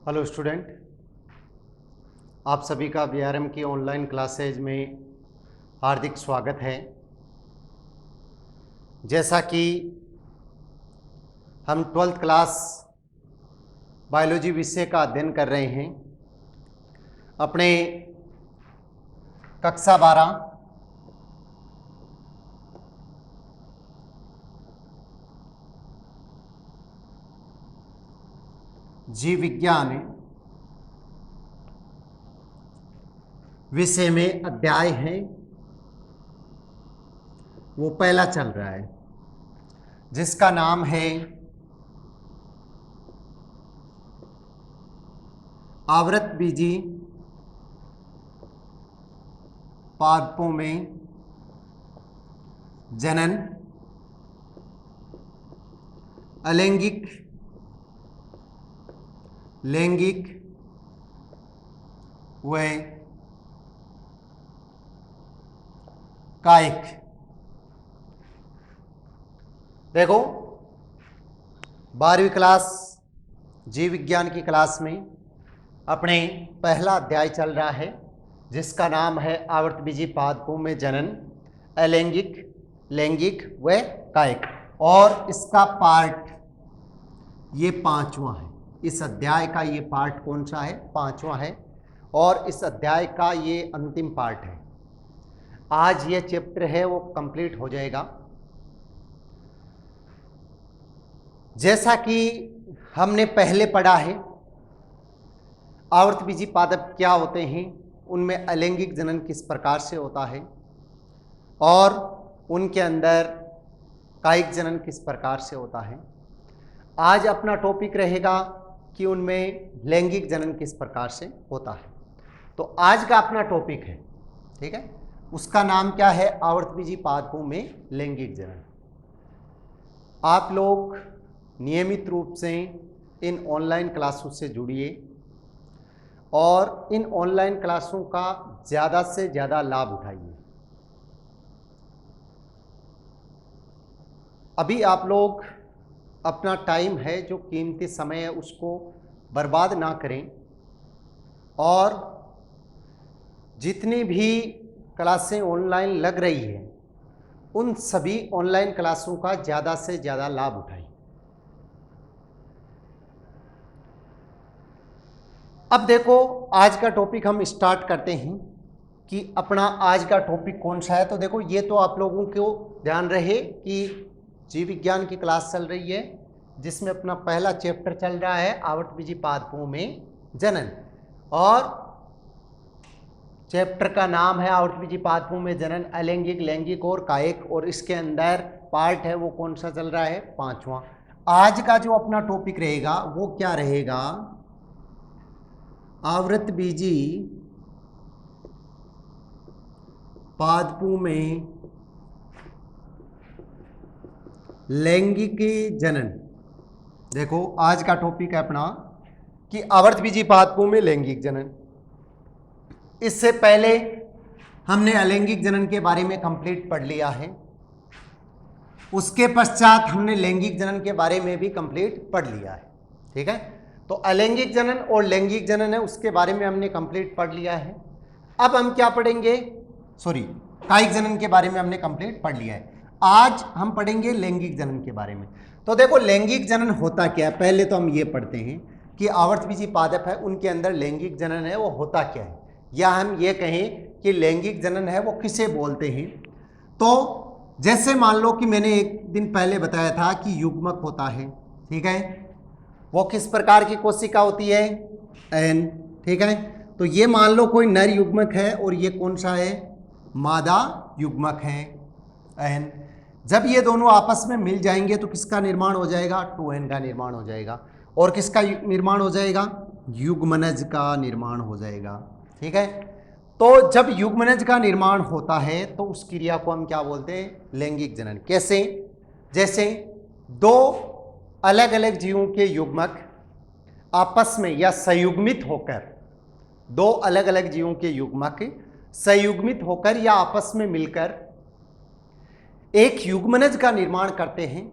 Hello student, आप सभी का बीआरएम की ऑनलाइन क्लासेज में हार्दिक स्वागत है। जैसा कि हम 12th क्लास बायोलॉजी विषय का अध्ययन कर रहे हैं, अपने कक्षा 12 जीव विज्ञान विषय में अध्याय है वो पहला चल रहा है, जिसका नाम है आवृतबीजी पादपों में जनन, अलैंगिक, लैंगिक व कायिक। देखो, 12वीं क्लास जीव विज्ञान की क्लास में अपने पहला अध्याय चल रहा है, जिसका नाम है आवृतबीजी पादपों में जनन, अलैंगिक, लैंगिक व कायिक। और इसका पार्ट ये 5वां है। इस अध्याय का ये पार्ट कौन सा है? 5वां है। और इस अध्याय का ये अंतिम पार्ट है। आज ये चैप्टर है वो कंप्लीट हो जाएगा। जैसा कि हमने पहले पढ़ा है, आवृतबीजी पादप क्या होते हैं, उनमें अलैंगिक जनन किस प्रकार से होता है और उनके अंदर कायिक जनन किस प्रकार से होता है। आज अपना टॉपिक रहेगा कि उनमें लैंगिक जनन किस प्रकार से होता है। तो आज का अपना टॉपिक है, ठीक है, उसका नाम क्या है? आवृतबीजी पादपों में लैंगिक जनन। आप लोग नियमित रूप से इन ऑनलाइन क्लासों से जुड़िए और इन ऑनलाइन क्लासों का ज़्यादा से ज़्यादा लाभ उठाइए। अभी आप लोग अपना टाइम है, जो कीमती समय है, उसको बर्बाद ना करें और जितनी भी क्लासें ऑनलाइन लग रही है उन सभी ऑनलाइन क्लासों का ज़्यादा से ज़्यादा लाभ उठाएं। अब देखो, आज का टॉपिक हम स्टार्ट करते हैं कि अपना आज का टॉपिक कौन सा है। तो देखो, ये तो आप लोगों को ध्यान रहे कि जीव विज्ञान की क्लास चल रही है, जिसमें अपना पहला चैप्टर चल रहा है आवृतबीजी पादपों में जनन, और चैप्टर का नाम है आवृतबीजी पादपों में जनन, अलैंगिक, लैंगिक और कायिक। और इसके अंदर पार्ट है वो कौन सा चल रहा है? 5वां। आज का जो अपना टॉपिक रहेगा वो क्या रहेगा? आवृतबीजी पादपों में लैंगिक जनन। देखो, आज का टॉपिक है अपना कि आवृतबीजी पादपों में लैंगिक जनन। इससे पहले हमने अलैंगिक जनन के बारे में कंप्लीट पढ़ लिया है। उसके पश्चात हमने लैंगिक जनन के बारे में भी कंप्लीट पढ़ लिया है, ठीक है। तो अलैंगिक जनन और लैंगिक जनन है, उसके बारे में हमने कंप्लीट पढ़ लिया है। अब हम क्या पढ़ेंगे? कायिक जनन के बारे में हमने कंप्लीट पढ़ लिया है। आज हम पढ़ेंगे लैंगिक जनन के बारे में। तो देखो, लैंगिक जनन होता क्या है, पहले तो हम ये पढ़ते हैं कि आवृतबीजी पादप है उनके अंदर लैंगिक जनन है वो होता क्या है, या हम ये कहें कि लैंगिक जनन है वो किसे बोलते हैं। तो जैसे मान लो कि मैंने एक दिन पहले बताया था कि युग्मक होता है, ठीक है, वो किस प्रकार की कोशिका होती है? एन, ठीक है। तो ये मान लो कोई नर युग्मक है और ये कौन सा है? मादा युग्मक है, एन। जब ये दोनों आपस में मिल जाएंगे तो किसका निर्माण हो जाएगा? 2n का निर्माण हो जाएगा। और किसका निर्माण हो जाएगा? युग्मनज का निर्माण हो जाएगा, ठीक है। तो जब युग्मनज का निर्माण होता है तो उस क्रिया को हम क्या बोलते हैं? लैंगिक जनन। कैसे? जैसे दो अलग अलग जीवों के युग्मक आपस में या संयुग्मित होकर, दो अलग अलग जीवों के युग्मक संयुग्मित होकर या आपस में मिलकर एक युग्मनज का निर्माण करते हैं,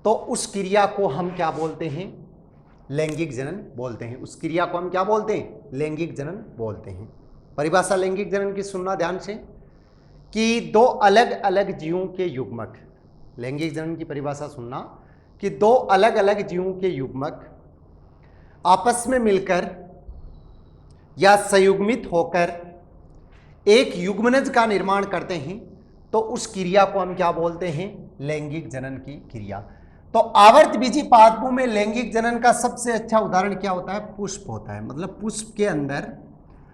तो उस क्रिया को हम क्या बोलते हैं? लैंगिक जनन बोलते हैं। उस क्रिया को हम क्या बोलते हैं? लैंगिक जनन बोलते हैं। परिभाषा लैंगिक जनन की सुनना ध्यान से, कि दो अलग अलग जीवों के युग्मक, लैंगिक जनन की परिभाषा सुनना, कि दो अलग अलग जीवों के युग्मक आपस में मिलकर या संयुग्मित होकर एक युग्मनज का निर्माण करते हैं, तो उस क्रिया को हम क्या बोलते हैं? लैंगिक जनन की क्रिया। तो आवर्तबीजी पादपों में लैंगिक जनन का सबसे अच्छा उदाहरण क्या होता है? पुष्प होता है। मतलब पुष्प के अंदर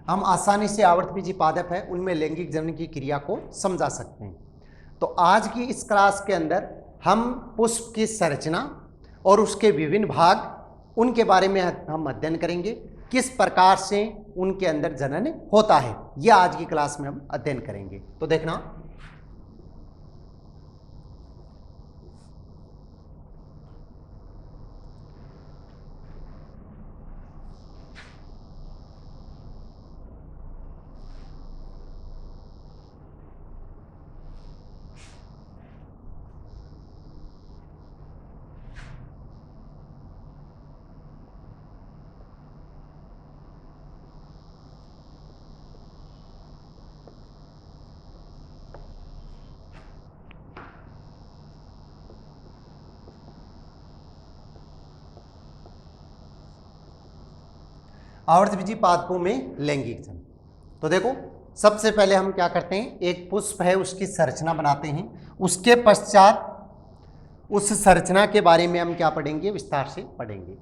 हम आसानी से आवर्तबीजी पादप है उनमें लैंगिक जनन की क्रिया को समझा सकते हैं। तो आज की इस क्लास के अंदर हम पुष्प की संरचना और उसके विभिन्न भाग, उनके बारे में हम अध्ययन करेंगे, किस प्रकार से उनके अंदर जनन होता है, यह आज की क्लास में हम अध्ययन करेंगे। तो देखना, आवर्तबीजी पादपों में लैंगिक जनन। तो देखो, सबसे पहले हम क्या करते हैं? एक पुष्प है उसकी संरचना बनाते हैं, उसके पश्चात उस संरचना के बारे में हम क्या पढ़ेंगे? विस्तार से पढ़ेंगे।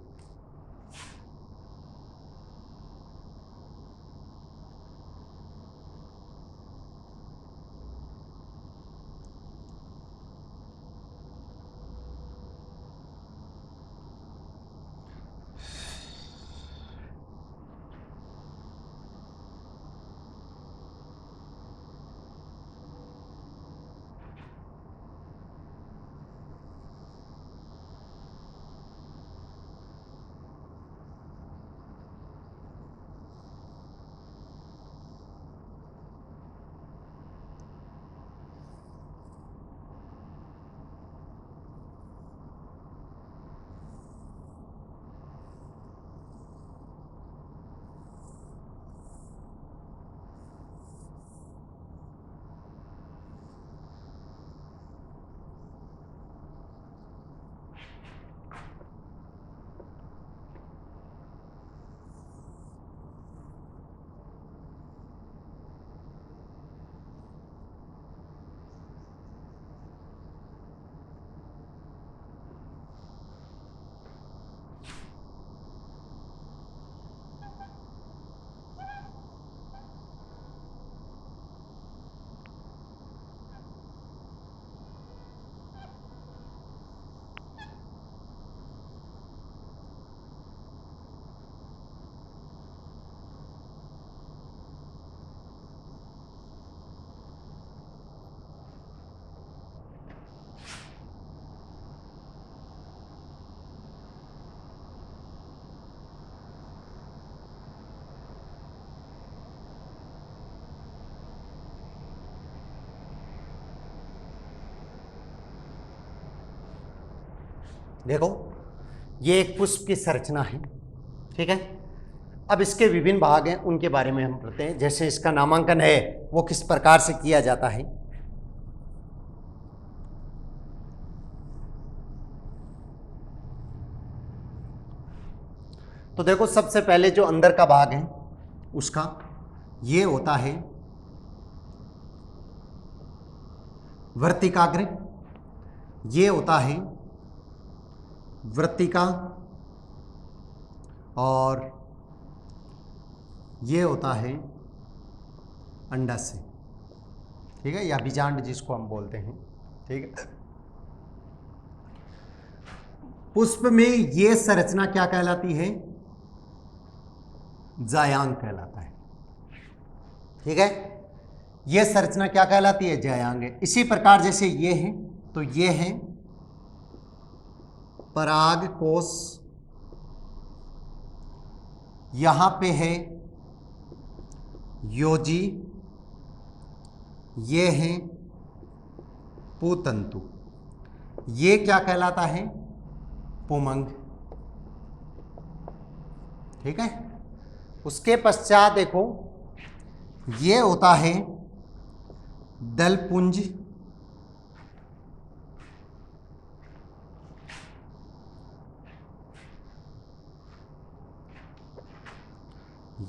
देखो, ये एक पुष्प की संरचना है, ठीक है। अब इसके विभिन्न भाग हैं, उनके बारे में हम पढ़ते हैं। जैसे इसका नामांकन है वो किस प्रकार से किया जाता है। तो देखो, सबसे पहले जो अंदर का भाग है उसका ये होता है वर्तिकाग्र, ये होता है वृत्तिका, और ये होता है अंडाशय, ठीक है, या बीजांड जिसको हम बोलते हैं, ठीक है। पुष्प में ये संरचना क्या कहलाती है? जायांग कहलाता है, ठीक है। ये संरचना क्या कहलाती है? जायांग है। इसी प्रकार जैसे ये है, तो ये है पराग कोश, यहां पे है योजी, ये है पुतंतु, ये क्या कहलाता है? पुमंग, ठीक है। उसके पश्चात देखो ये होता है दलपुंज,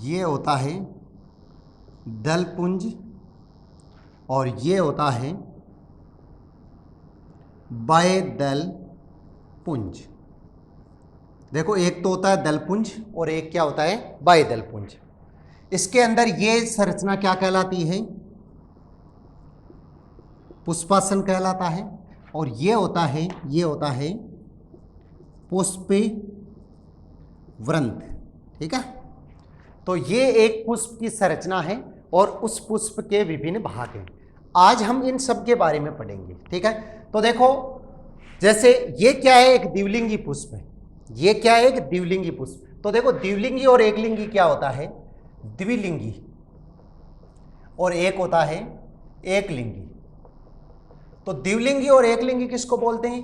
ये होता है दलपुंज, और ये होता है बाह्यदल पुंज। देखो एक तो होता है दलपुंज और एक क्या होता है बाह्यदल पुंज। इसके अंदर ये संरचना क्या कहलाती है, पुष्पासन कहलाता है, और ये होता है पुष्पी वृंत। ठीक है, तो ये एक पुष्प की संरचना है और उस पुष्प के विभिन्न भाग हैं। आज हम इन सब के बारे में पढ़ेंगे। ठीक है, तो देखो जैसे ये क्या है, एक द्विलिंगी पुष्प है। ये क्या है, एक द्विलिंगी पुष्प। तो देखो द्विलिंगी और एकलिंगी क्या होता है, द्विलिंगी, और एक होता है एकलिंगी। तो द्विलिंगी और एकलिंगी किसको बोलते हैं,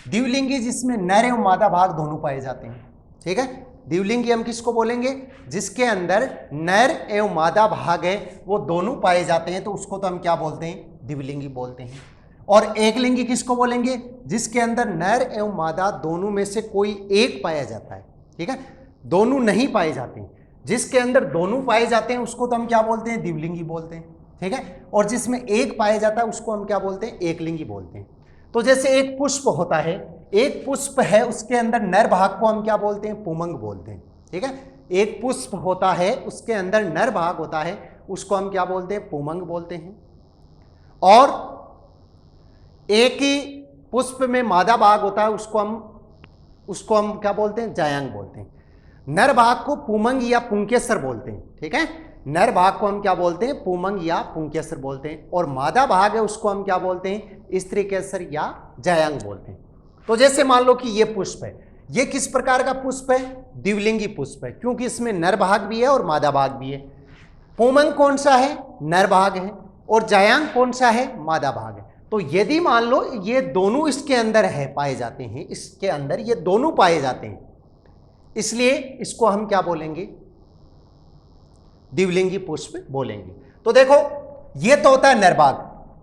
द्विलिंगी जिसमें नर एवं मादा भाग दोनों पाए जाते हैं। ठीक है, द्विलिंगी हम किसको बोलेंगे, जिसके अंदर नर एवं मादा भाग है वो दोनों पाए जाते हैं, तो उसको तो हम क्या बोलते हैं, द्विलिंगी बोलते हैं। और एकलिंगी किसको बोलेंगे, जिसके अंदर नर एवं मादा दोनों में से कोई एक पाया जाता है। ठीक है, दोनों नहीं पाए जाते हैं, जिसके अंदर दोनों पाए जाते हैं उसको तो हम क्या बोलते हैं, द्विलिंगी बोलते हैं। ठीक है, और जिसमें एक पाया जाता है उसको हम क्या बोलते हैं, एकलिंगी बोलते हैं। तो जैसे एक पुष्प होता है, एक पुष्प है, उसके अंदर नर भाग को हम क्या बोलते हैं, पुमंग बोलते हैं। ठीक है, एक पुष्प होता है उसके अंदर नर भाग होता है, उसको हम क्या बोलते हैं, पुमंग बोलते हैं। और एक ही पुष्प में मादा भाग होता है, उसको हम क्या बोलते हैं, जायांग बोलते हैं। नर भाग को पुमंग या पुंकेसर बोलते हैं। ठीक है, नर भाग को हम क्या बोलते हैं, पुमंग या पुंकेसर बोलते हैं, और मादा भाग है उसको हम क्या बोलते हैं, स्त्रीकेसर या जायांग बोलते हैं। तो जैसे मान लो कि ये पुष्प है, ये किस प्रकार का पुष्प है, द्विलिंगी पुष्प है, क्योंकि इसमें नर भाग भी है और मादा भाग भी है। पुमंग कौन सा है, नर भाग है, और जायांग कौन सा है, मादा भाग है। तो यदि मान लो ये दोनों इसके अंदर है, पाए जाते हैं, इसके अंदर ये दोनों पाए जाते हैं, इसलिए इसको हम क्या बोलेंगे, द्विलिंगी पुष्प बोलेंगे। तो देखो ये तो होता है नर भाग,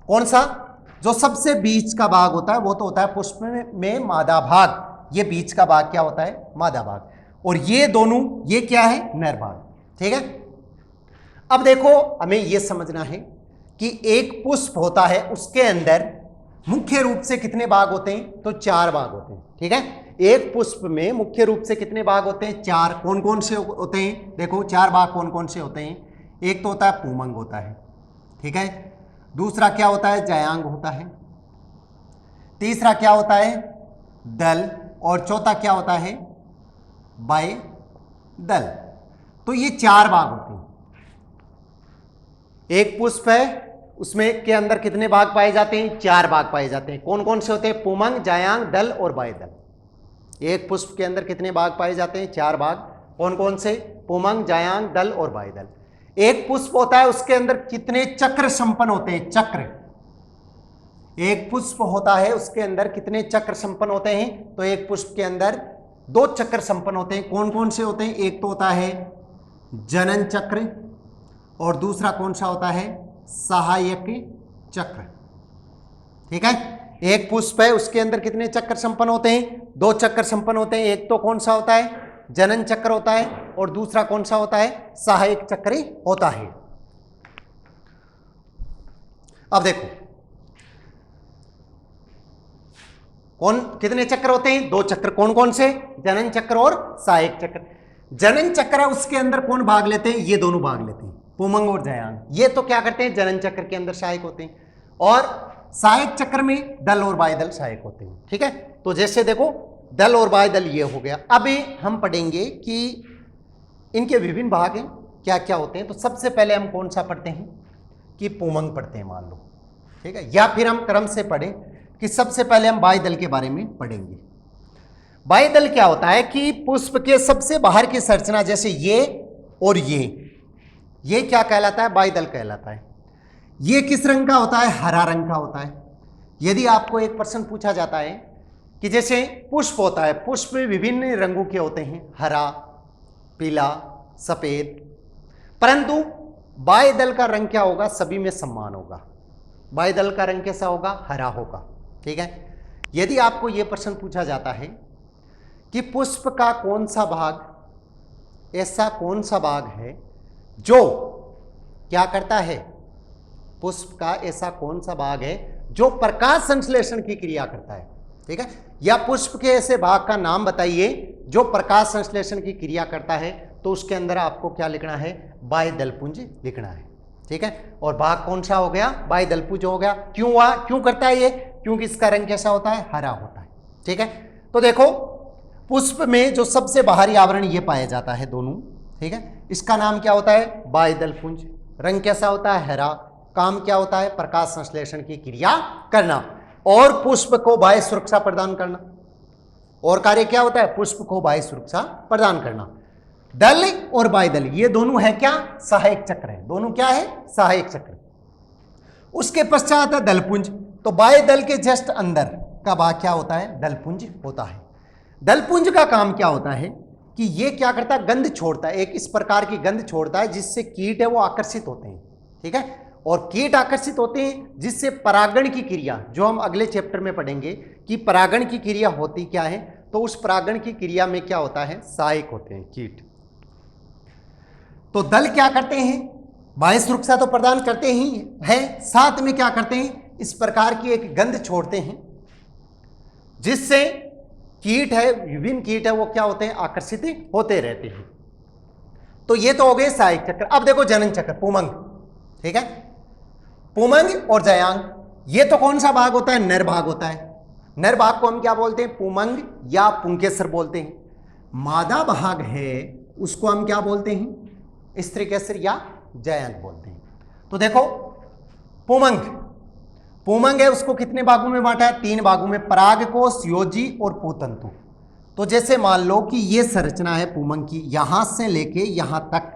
कौन सा, जो सबसे बीच का भाग होता है वो तो होता है पुष्प में मादा भाग, ये बीच का भाग क्या होता है, मादा भाग, और ये दोनों ये क्या है, नर भाग। ठीक है, अब देखो हमें ये समझना है कि एक पुष्प होता है, उसके अंदर मुख्य रूप से कितने भाग होते हैं, तो 4 भाग होते हैं। ठीक है, एक पुष्प में मुख्य रूप से कितने भाग होते हैं, 4। कौन कौन से होते हैं, देखो 4 भाग कौन कौन से होते हैं, एक तो होता है पुमंग होता है, ठीक है, दूसरा क्या होता है, जायांग होता है, तीसरा क्या होता है, दल, और चौथा क्या होता है, बाह्यदल। तो ये 4 भाग होते हैं। एक पुष्प है, उसमें के अंदर कितने भाग पाए जाते हैं, 4 भाग पाए जाते हैं। कौन कौन से होते हैं, पुमंग, जायांग, दल और बाह्यदल। एक पुष्प के अंदर कितने भाग पाए जाते हैं, 4 भाग। कौन कौन से, पुमंग, जायांग, दल और बाह्यदल। एक पुष्प होता है, उसके अंदर कितने चक्र संपन्न होते हैं, चक्र। एक पुष्प होता है, उसके अंदर कितने चक्र संपन्न होते हैं, तो एक पुष्प के अंदर 2 चक्र संपन्न होते हैं। कौन कौन से होते हैं, एक तो होता है जनन चक्र, और दूसरा कौन सा होता है, सहायक चक्र। ठीक है, एक पुष्प है, उसके अंदर कितने चक्र संपन्न होते हैं, 2 चक्र संपन्न होते हैं। एक तो कौन सा होता है, जनन चक्र होता है, और दूसरा कौन सा होता है, सहायक चक्र होता है। अब देखो कौन कितने चक्र होते हैं, 2 चक्र। कौन कौन से, जनन चक्र और सहायक चक्र। जनन चक्र है, उसके अंदर कौन भाग लेते हैं, ये दोनों भाग लेते हैं, पुमंग और जायांग। ये तो क्या करते हैं, जनन चक्र के अंदर सहायक होते हैं, और सहायक चक्र में दल और बाह्यदल सहायक होते हैं। ठीक है, तो जैसे देखो दल और बाह्यदल ये हो गया। अभी हम पढ़ेंगे कि इनके विभिन्न भाग हैं, क्या क्या होते हैं। तो सबसे पहले हम कौन सा पढ़ते हैं, कि पुमंग पढ़ते हैं मान लो। ठीक है, या फिर हम क्रम से पढ़ें कि सबसे पहले हम बाह्यदल के बारे में पढ़ेंगे। बाह्यदल क्या होता है, कि पुष्प के सबसे बाहर की संरचना, जैसे ये और ये क्या कहलाता है, बाह्यदल कहलाता है। ये किस रंग का होता है, हरा रंग का होता है। यदि आपको एक प्रश्न पूछा जाता है कि जैसे पुष्प होता है, पुष्प विभिन्न रंगों के होते हैं, हरा, पीला, सफेद, परंतु बाह्य दल का रंग क्या होगा? सभी में समान होगा। बाह्य दल का रंग कैसा होगा? हरा होगा। ठीक है। यदि आपको यह प्रश्न पूछा जाता है कि पुष्प का कौन सा भाग, ऐसा कौन सा भाग है जो क्या करता है? पुष्प का ऐसा कौन सा भाग है जो प्रकाश संश्लेषण की क्रिया करता है? ठीक है। या पुष्प के ऐसे भाग का नाम बताइए जो प्रकाश संश्लेषण की क्रिया करता है, तो उसके अंदर आपको क्या लिखना है? बाह्य दलपुंज लिखना है। ठीक है। और भाग कौन सा हो गया? बाह्य दलपुंज हो गया। क्यों हुआ? क्यों करता है ये? क्योंकि इसका रंग कैसा होता है? हरा होता है। ठीक है। तो देखो, पुष्प में जो सबसे बाहरी आवरण ये पाया जाता है दोनों, ठीक है, इसका नाम क्या होता है? बाह्य दलपुंज। रंग कैसा होता है? हरा। काम क्या होता है? प्रकाश संश्लेषण की क्रिया करना और पुष्प को बाह्य सुरक्षा प्रदान करना। और कार्य क्या होता है? पुष्प को बाह्य सुरक्षा प्रदान करना। दल और बाह्य दल ये दोनों है क्या? सहायक चक्र है। दोनों क्या है? सहायक चक्र। उसके पश्चात है दलपुंज। तो बाह्य दल के जस्ट अंदर का भाग क्या होता है? दलपुंज होता है। दलपुंज का काम क्या होता है कि ये क्या करता है? गंध छोड़ता है। एक इस प्रकार की गंध छोड़ता है जिससे कीट है वो आकर्षित होते हैं। ठीक है। और कीट आकर्षित होते हैं जिससे परागण की क्रिया, जो हम अगले चैप्टर में पढ़ेंगे कि परागण की क्रिया होती क्या है, तो उस परागण की क्रिया में क्या होता है? सहायक होते हैं कीट। तो दल क्या करते हैं? बाह्य सुरक्षा तो प्रदान करते ही हैं, साथ में क्या करते हैं? इस प्रकार की एक गंध छोड़ते हैं जिससे कीट है, विभिन्न कीट है, वो क्या होते हैं? आकर्षित होते रहते हैं। तो ये तो हो गए सहायक चक्र। अब देखो जनन चक्र, पुमंग। ठीक है। पुमंग और जयांग, ये तो कौन सा भाग होता है? नर भाग होता है। नर भाग को हम क्या बोलते हैं? पुमंग या पुंकेसर बोलते हैं। मादा भाग है उसको हम क्या बोलते हैं? स्त्रीकेसर या जयांग बोलते हैं। तो देखो, पुमंग, पुमंग है उसको कितने भागों में बांटा है? 3 भागों में, परागकोश, योजी और पूतंतु। तो जैसे मान लो कि ये संरचना है पुमंग की, यहां से लेके यहां तक,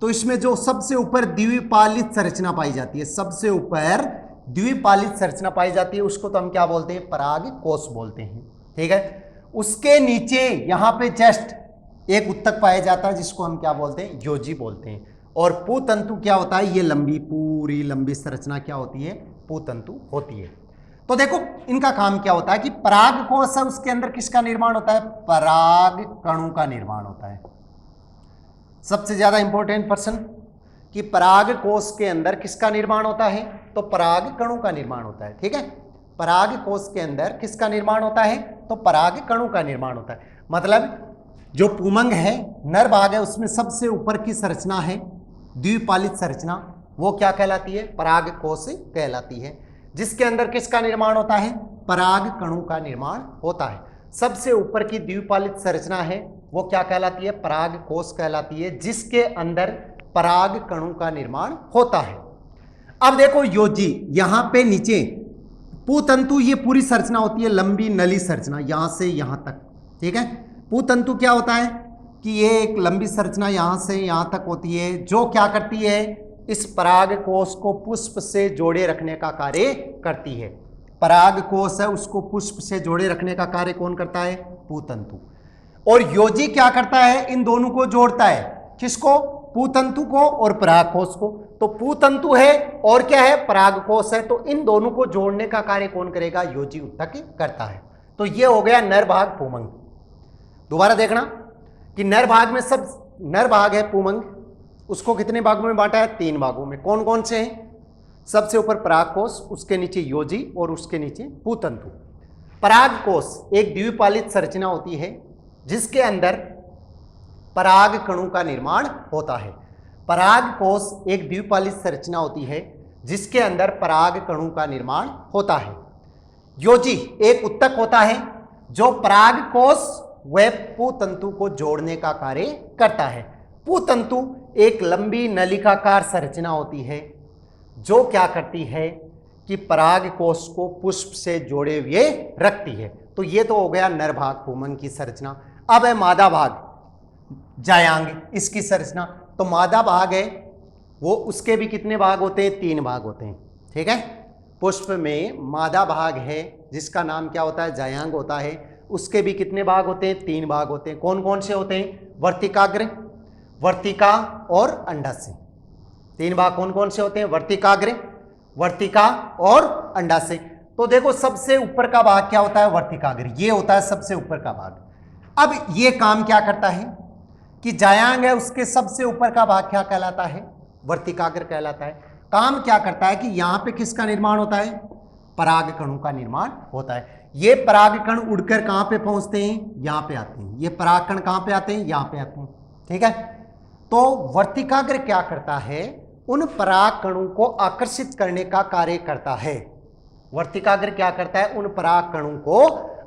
तो इसमें जो सबसे ऊपर द्विपालित संरचना पाई जाती है, सबसे ऊपर द्विपालित संरचना पाई जाती है, उसको तो हम क्या बोलते हैं? परागकोश बोलते हैं। ठीक है। उसके नीचे यहां पे जस्ट एक उत्तक पाया जाता है जिसको हम क्या बोलते हैं? योजी बोलते हैं। और पूतंतु क्या होता है? ये लंबी, पूरी लंबी संरचना क्या होती है? पूतंतु होती है। तो देखो, इनका काम क्या होता है कि परागकोश है, उसके अंदर किसका निर्माण होता है? पराग कणों का निर्माण होता है। सबसे ज्यादा इंपॉर्टेंट प्रश्न कि परागकोश के अंदर किसका निर्माण होता है? तो पराग कणों का निर्माण होता है। ठीक है। परागकोश के अंदर किसका निर्माण होता है? तो पराग कणों का निर्माण होता है। मतलब जो पुमंग है, नर भाग है, उसमें सबसे ऊपर की संरचना है द्विपालित संरचना, वो क्या कहलाती है? परागकोश कहलाती है, जिसके अंदर किसका निर्माण होता है? पराग कणों का निर्माण होता है। सबसे ऊपर की द्विपालित संरचना है वो क्या कहलाती है? परागकोश कहलाती है, जिसके अंदर पराग कणों का निर्माण होता है। अब देखो योजी, यहां पे नीचे पूतंतु, ये पूरी संरचना होती है लंबी नली संरचना, यहां से यहां तक। ठीक है। पूतंतु क्या होता है कि ये एक लंबी संरचना यहां से यहां तक होती है, जो क्या करती है? इस परागकोश को पुष्प से जोड़े रखने का कार्य करती है। परागकोश है उसको पुष्प से जोड़े रखने का कार्य कौन करता है? पूतंतु। और योजी क्या करता है? इन दोनों को जोड़ता है। किसको? पूतंतु को और परागकोश को। तो पूतंतु है और क्या है? परागकोश है। तो इन दोनों को जोड़ने का कार्य कौन करेगा? योजी उत्तक करता है। तो ये हो गया नर भाग पुमंग। दोबारा देखना कि नर भाग में सब नर भाग है पुमंग, उसको कितने भागों में बांटा है? 3 भागों में। कौन कौन से हैं? सबसे ऊपर परागकोश, उसके नीचे योजी और उसके नीचे पूतंतु। परागकोश एक द्विपालित संरचना होती है जिसके अंदर पराग कणों का निर्माण होता है। परागकोश एक द्विपालित संरचना होती है जिसके अंदर पराग कणों का निर्माण होता है। योजी एक उत्तक होता है जो परागकोश व पूतंतु को जोड़ने का कार्य करता है। पूतंतु एक लंबी नलिकाकार संरचना होती है जो क्या करती है कि परागकोश को पुष्प से जोड़े हुए रखती है। तो ये तो हो गया नर भाग पुमंग की संरचना। अब है मादा भाग जायांग, इसकी संरचना। तो मादा भाग है वो, उसके भी कितने भाग होते हैं? 3 भाग होते हैं। ठीक है। पुष्प में मादा भाग है जिसका नाम क्या होता है? जायांग होता है। उसके भी कितने भाग होते हैं? 3 भाग होते हैं। कौन कौन से होते हैं? वर्तिकाग्र, वर्तिका और अंडाशय। तीन भाग कौन कौन से होते हैं? वर्तिकाग्र, वर्तिका और अंडाशय। तो देखो सबसे ऊपर का भाग क्या होता है? वर्तिकाग्र, ये होता है सबसे ऊपर का भाग। अब ये काम क्या करता है कि जायांग है उसके सबसे ऊपर का भाग क्या कहलाता है? वर्तिकाग्र कहलाता है। काम क्या करता है कि यहां पे किसका निर्माण होता है? पराग कणों का निर्माण होता है। ये पराग कण उड़कर कहां पे पहुंचते हैं? यहां पे आते हैं। ये पराग कण कहां पे आते हैं? यहां पे आते हैं। ठीक है, तो वर्तिकाग्र क्या करता है? उन पराग कणों को आकर्षित करने का कार्य करता है। वर्तिकाग्र क्या करता है? उन पराग कणों को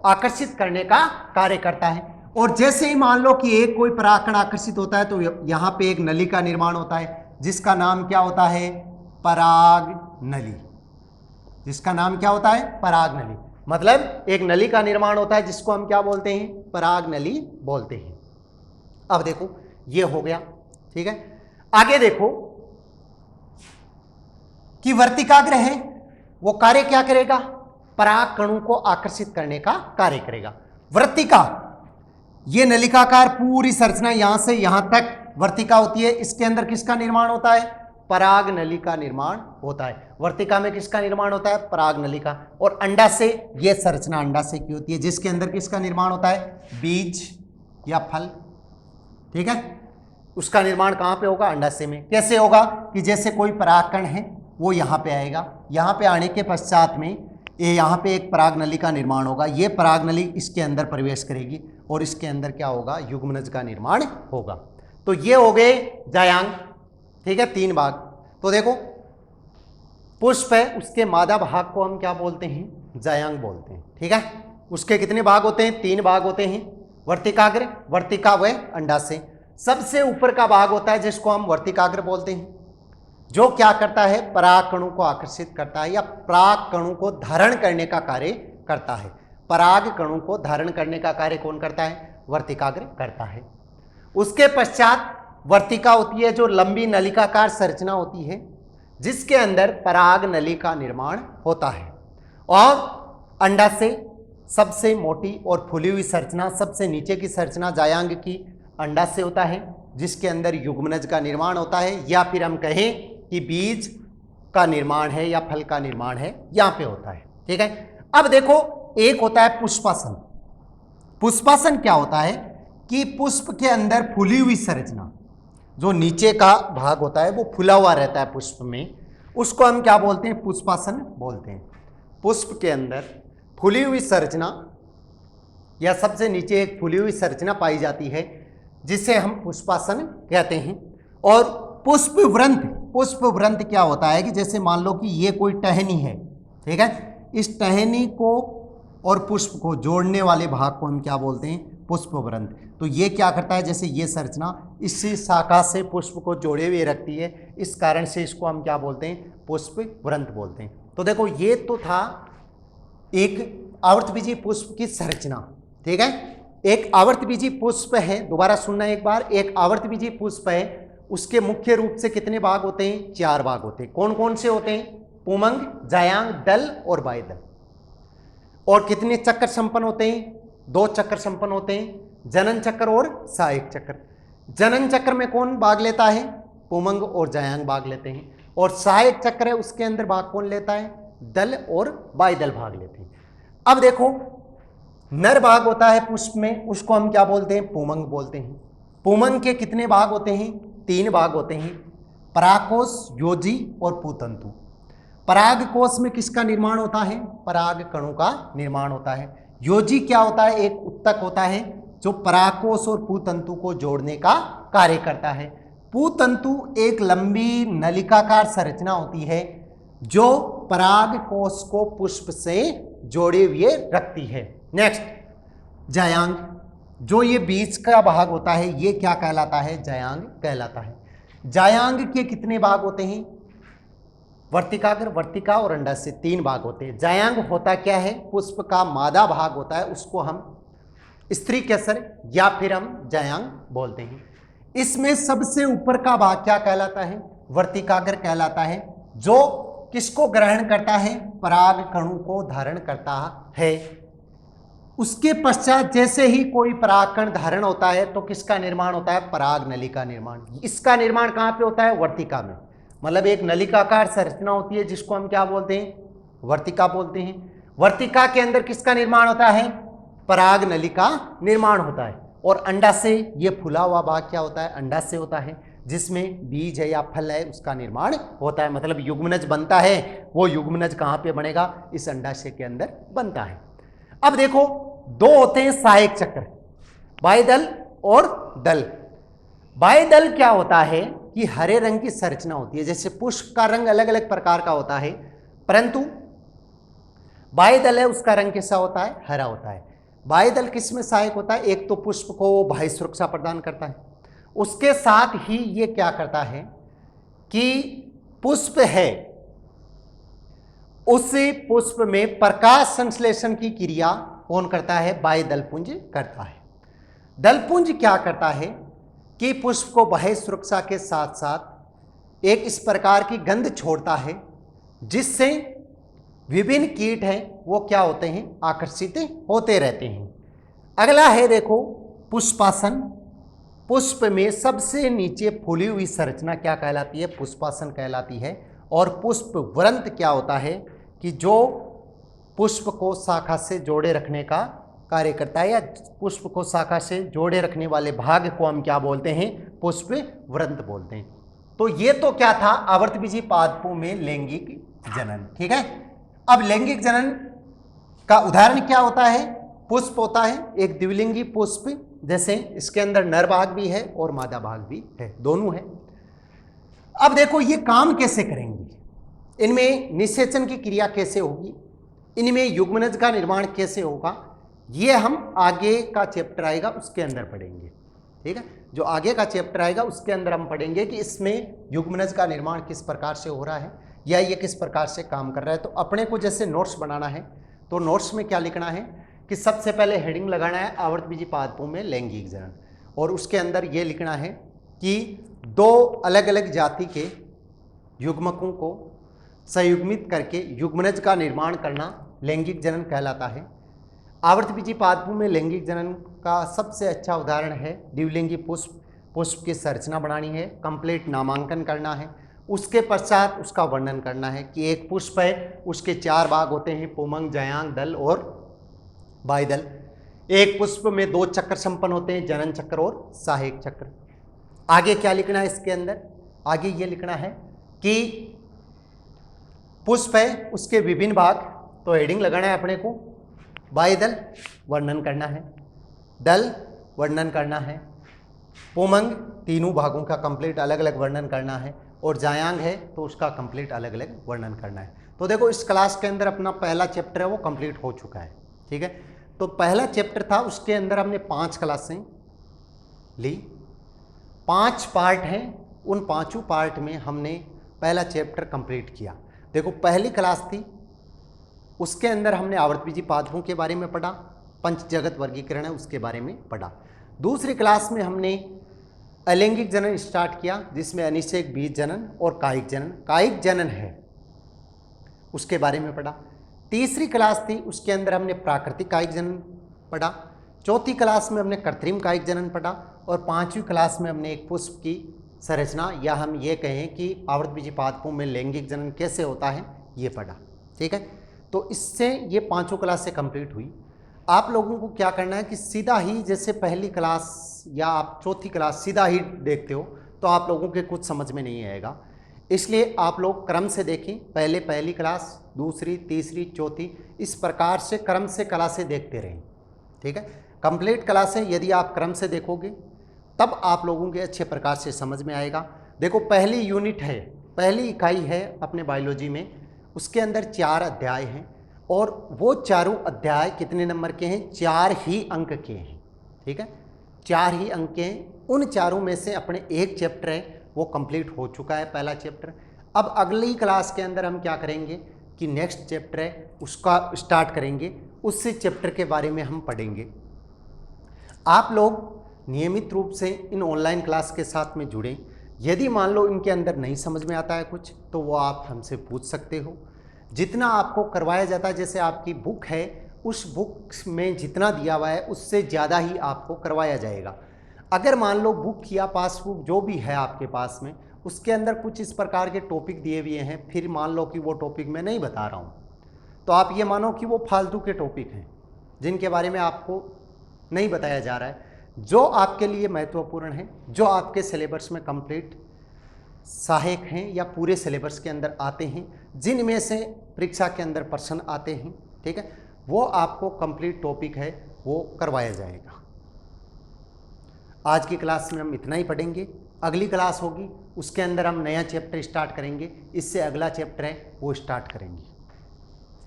आकर्षित करने का कार्य करता है। और जैसे ही मान लो कि एक कोई पराग कण आकर्षित होता है तो यहां पे एक नली का निर्माण होता है जिसका नाम क्या होता है? पराग नली। जिसका नाम क्या होता है? पराग नली। मतलब एक नली का निर्माण होता है जिसको हम क्या बोलते हैं? पराग नली बोलते हैं। अब देखो ये हो गया। ठीक है, आगे देखो कि वर्तिकाग्र है वो कार्य क्या करेगा? पराग कणों को आकर्षित करने का कार्य करेगा। वर्तिका, ये नलिकाकार पूरी संरचना यहां से यहां तक वर्तिका होती है। इसके अंदर किसका निर्माण होता है? पराग नली का निर्माण होता है। वर्तिका में किसका निर्माण होता है? पराग नली का। और अंडाशय, ये संरचना अंडाशय की होती है जिसके अंदर किसका निर्माण होता है? बीज या फल। ठीक है, उसका निर्माण कहां पे होगा? अंडाशय में। कैसे होगा कि जैसे कोई परागकण है वो यहां पे आएगा, यहां पे आने के पश्चात में ये यहां पे एक पराग नली का निर्माण होगा। ये पराग नली इसके अंदर प्रवेश करेगी और इसके अंदर क्या होगा? युग्मनज का निर्माण होगा। तो ये हो गए जायांग। ठीक है, तीन भाग। तो देखो पुष्प है उसके मादा भाग को हम क्या बोलते हैं? जायांग बोलते हैं। ठीक है, उसके कितने भाग होते हैं? तीन भाग होते हैं। वर्तिकाग्र, वर्तिका व अंडाशय। सबसे ऊपर का भाग होता है जिसको हम वर्तिकाग्र बोलते हैं, जो क्या करता है? पराग कणों को आकर्षित करता है या पराग कणों को धारण करने का कार्य करता है। पराग कणों को धारण करने का कार्य कौन करता है? वर्तिकाग्र करता है। उसके पश्चात वर्तिका होती है जो लंबी नलिकाकार संरचना होती है जिसके अंदर पराग नली का निर्माण होता है। और अंडाशय सबसे मोटी और फूली हुई संरचना, सबसे नीचे की संरचना जायांग की अंडाशय होता है जिसके अंदर युग्मनज का निर्माण होता है, या फिर हम कहें कि बीज का निर्माण है या फल का निर्माण है यहां पे होता है। ठीक है, अब देखो एक होता है पुष्पासन। पुष्पासन क्या होता है कि पुष्प के अंदर फूली हुई संरचना, जो नीचे का भाग होता है वो फूला हुआ रहता है पुष्प में, उसको हम क्या बोलते हैं? पुष्पासन बोलते हैं। पुष्प के अंदर फूली हुई संरचना या सबसे नीचे एक फूली हुई संरचना पाई जाती है जिसे हम पुष्पासन कहते हैं। और पुष्पवृंत, पुष्पवृंत क्या होता है कि जैसे मान लो कि ये कोई टहनी है, ठीक है, इस टहनी को और पुष्प को जोड़ने वाले भाग को हम क्या बोलते हैं? पुष्पवृंत। तो ये क्या करता है? जैसे ये संरचना इसी शाखा से पुष्प को जोड़े हुए रखती है, इस कारण से इसको हम क्या बोलते हैं? पुष्पवृंत बोलते हैं। तो देखो ये तो था एक आवर्तबीजी पुष्प की संरचना। ठीक है, एक आवर्तबीजी पुष्प है, दोबारा सुनना एक बार, एक आवर्तबीजी पुष्प है, उसके मुख्य रूप से कितने भाग होते हैं? चार भाग होते हैं। कौन कौन से होते हैं? पुमंग, जायांग, दल और बाह्यदल। और कितने चक्र संपन्न होते हैं? दो चक्र संपन्न होते हैं, जनन चक्र और सहायक चक्र। जनन चक्र में कौन भाग लेता है? पुमंग और जायांग भाग लेते हैं। और सहायक चक्र है उसके अंदर भाग कौन लेता है? दल और बाह्यदल भाग लेते हैं। अब देखो नर भाग होता है पुष्प में, उसको हम क्या बोलते हैं? पुमंग बोलते हैं। पुमंग के कितने भाग होते हैं? तीन भाग होते हैं, परागकोश, योजी और पूतंतु। परागकोश में किसका निर्माण होता है? पराग कणों का निर्माण होता है। योजी क्या होता है? एक उत्तक होता है जो परागकोश और पूतंतु को जोड़ने का कार्य करता है। पूतंतु एक लंबी नलिकाकार संरचना होती है जो परागकोश को पुष्प से जोड़े हुए रखती है। नेक्स्ट जायांग, जो ये बीज का भाग होता है ये क्या कहलाता है? जायांग कहलाता है। जायांग के कितने भाग होते हैं? वर्तिकाग्र, वर्तिका और अंडाशय, तीन भाग होते हैं। जायांग होता क्या है? पुष्प का मादा भाग होता है, उसको हम स्त्री केसर या फिर हम जायांग बोलते हैं। इसमें सबसे ऊपर का भाग क्या कहलाता है? वर्तिकाग्र कहलाता है, जो किसको ग्रहण करता है? पराग कणों को धारण करता है। उसके पश्चात जैसे ही कोई परागकण धारण होता है तो किसका निर्माण होता है? पराग नली का निर्माण। इसका निर्माण कहां पे होता है? वर्तिका में। मतलब एक नलिकाकार संरचना होती है जिसको हम क्या बोलते हैं? वर्तिका बोलते हैं। वर्तिका के अंदर किसका निर्माण होता है? पराग नली का निर्माण होता है। और अंडाशय, ये फुला हुआ भाग क्या होता है? अंडाशय होता है, जिसमें बीज है या फल है उसका निर्माण होता है। मतलब युग्मनज बनता है। वो युग्मनज कहां पे बनेगा? इस अंडाशय के अंदर बनता है। अब देखो, दो होते हैं सहायक चक्र, बाह्यदल और दल। बाह्यदल क्या होता है कि हरे रंग की संरचना होती है। जैसे पुष्प का रंग अलग अलग प्रकार का होता है, परंतु बाह्यदल है उसका रंग कैसा होता है? हरा होता है। बाह्यदल किस में सहायक होता है? एक तो पुष्प को बाह्य सुरक्षा प्रदान करता है, उसके साथ ही ये क्या करता है कि पुष्प है उस पुष्प में प्रकाश संश्लेषण की क्रिया कौन करता है? बाह्य दलपुंज करता है। दलपुंज क्या करता है कि पुष्प को बाह्य सुरक्षा के साथ साथ एक इस प्रकार की गंध छोड़ता है जिससे विभिन्न कीट हैं वो क्या होते हैं? आकर्षित होते रहते हैं। अगला है देखो पुष्पासन। पुष्प में सबसे नीचे फूली हुई संरचना क्या कहलाती है? पुष्पासन कहलाती है। और पुष्प वृंत क्या होता है कि जो पुष्प को शाखा से जोड़े रखने का कार्य करता है, या पुष्प को शाखा से जोड़े रखने वाले भाग को हम क्या बोलते हैं? पुष्प वृंत बोलते हैं। तो ये तो क्या था? आवर्तबीजी पादपों में लैंगिक जनन। ठीक है। अब लैंगिक जनन का उदाहरण क्या होता है? पुष्प होता है, एक द्विलिंगी पुष्प, जैसे इसके अंदर नर भाग भी है और मादा भाग भी है, दोनों है। अब देखो ये काम कैसे करेंगे, इनमें निषेचन की क्रिया कैसे होगी, इनमें युग्मनज का निर्माण कैसे होगा, ये हम आगे का चैप्टर आएगा उसके अंदर पढ़ेंगे। ठीक है, जो आगे का चैप्टर आएगा उसके अंदर हम पढ़ेंगे कि इसमें युग्मनज का निर्माण किस प्रकार से हो रहा है या ये किस प्रकार से काम कर रहा है। तो अपने को जैसे नोट्स बनाना है तो नोट्स में क्या लिखना है कि सबसे पहले हेडिंग लगाना है आवर्तबीजी पादपों में लैंगिक जनन, और उसके अंदर ये लिखना है कि दो अलग अलग जाति के युग्मकों को संयुग्मित करके युग्मनज का निर्माण करना लैंगिक जनन कहलाता है। आवर्तबीजी पादपों में लैंगिक जनन का सबसे अच्छा उदाहरण है द्विलिंगी पुष्प। पुष्प की संरचना बनानी है, कंप्लीट नामांकन करना है, उसके पश्चात उसका वर्णन करना है कि एक पुष्प है उसके चार भाग होते हैं, पुमंग, जयांग, दल और बाह्यदल। एक पुष्प में दो चक्र संपन्न होते हैं, जनन चक्र और सहायक चक्र। आगे क्या लिखना है इसके अंदर? आगे ये लिखना है कि पुष्प है उसके विभिन्न भाग, तो हेडिंग लगाना है अपने को, बाह्यदल वर्णन करना है, दल वर्णन करना है, पुमंग तीनों भागों का कंप्लीट अलग अलग वर्णन करना है, और जायांग है तो उसका कंप्लीट अलग अलग वर्णन करना है। तो देखो इस क्लास के अंदर अपना पहला चैप्टर है वो कंप्लीट हो चुका है। ठीक है, तो पहला चैप्टर था उसके अंदर हमने 5 क्लासें ली, 5 पार्ट हैं, उन 5 पार्ट में हमने पहला चैप्टर कंप्लीट किया। देखो पहली क्लास थी उसके अंदर हमने आवर्तबीजी पादपों के बारे में पढ़ा, पंचजगत वर्गीकरण है उसके बारे में पढ़ा। दूसरी क्लास में हमने अलैंगिक जनन स्टार्ट किया जिसमें अनिषेक, बीज जनन और कायिक जनन, कायिक जनन है उसके बारे में पढ़ा। तीसरी क्लास थी उसके अंदर हमने प्राकृतिक कायिक जनन पढ़ा। चौथी क्लास में हमने कृत्रिम कायिक जनन पढ़ा, और 5वीं क्लास में हमने एक पुष्प की संरचना या हम ये कहें कि आवर्तबीजी पादपों में लैंगिक जनन कैसे होता है ये पढ़ा। ठीक है, तो इससे ये 5 क्लासें कंप्लीट हुई। आप लोगों को क्या करना है कि सीधा ही जैसे पहली क्लास या आप चौथी क्लास सीधा ही देखते हो तो आप लोगों के कुछ समझ में नहीं आएगा, इसलिए आप लोग क्रम से देखें, पहले पहली क्लास, दूसरी, तीसरी, चौथी, इस प्रकार से क्रम से क्लासें देखते रहें। ठीक है, कंप्लीट क्लासें यदि आप क्रम से देखोगे तब आप लोगों के अच्छे प्रकार से समझ में आएगा। देखो पहली यूनिट है, पहली इकाई है अपने बायोलॉजी में, उसके अंदर 4 अध्याय हैं और वो चारों अध्याय कितने नंबर के हैं? 4 ही अंक के हैं। ठीक है, 4 ही अंक के हैं। उन चारों में से अपने एक चैप्टर है वो कंप्लीट हो चुका है, पहला चैप्टर। अब अगली क्लास के अंदर हम क्या करेंगे कि नेक्स्ट चैप्टर है उसका स्टार्ट करेंगे, उस चैप्टर के बारे में हम पढ़ेंगे। आप लोग नियमित रूप से इन ऑनलाइन क्लास के साथ में जुड़ें। यदि मान लो इनके अंदर नहीं समझ में आता है कुछ तो वो आप हमसे पूछ सकते हो। जितना आपको करवाया जाता है, जैसे आपकी बुक है उस बुक में जितना दिया हुआ है उससे ज़्यादा ही आपको करवाया जाएगा। अगर मान लो बुक या पासबुक जो भी है आपके पास में, उसके अंदर कुछ इस प्रकार के टॉपिक दिए हुए हैं, फिर मान लो कि वो टॉपिक मैं नहीं बता रहा हूँ, तो आप ये मानो कि वो फालतू के टॉपिक हैं जिनके बारे में आपको नहीं बताया जा रहा है। जो आपके लिए महत्वपूर्ण है, जो आपके सिलेबस में कंप्लीट सहायक हैं या पूरे सिलेबस के अंदर आते हैं, जिनमें से परीक्षा के अंदर प्रश्न आते हैं, ठीक है, वो आपको कंप्लीट टॉपिक है वो करवाया जाएगा। आज की क्लास में हम इतना ही पढ़ेंगे। अगली क्लास होगी उसके अंदर हम नया चैप्टर स्टार्ट करेंगे, इससे अगला चैप्टर है वो स्टार्ट करेंगे।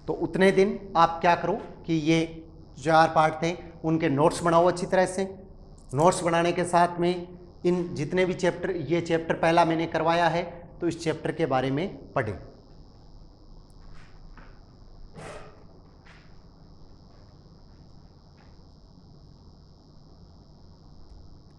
तो उतने दिन आप क्या करो कि ये 4 पार्ट थे उनके नोट्स बनाओ अच्छी तरह से। नोट्स बनाने के साथ में इन जितने भी चैप्टर, ये चैप्टर पहला मैंने करवाया है तो इस चैप्टर के बारे में पढ़ें।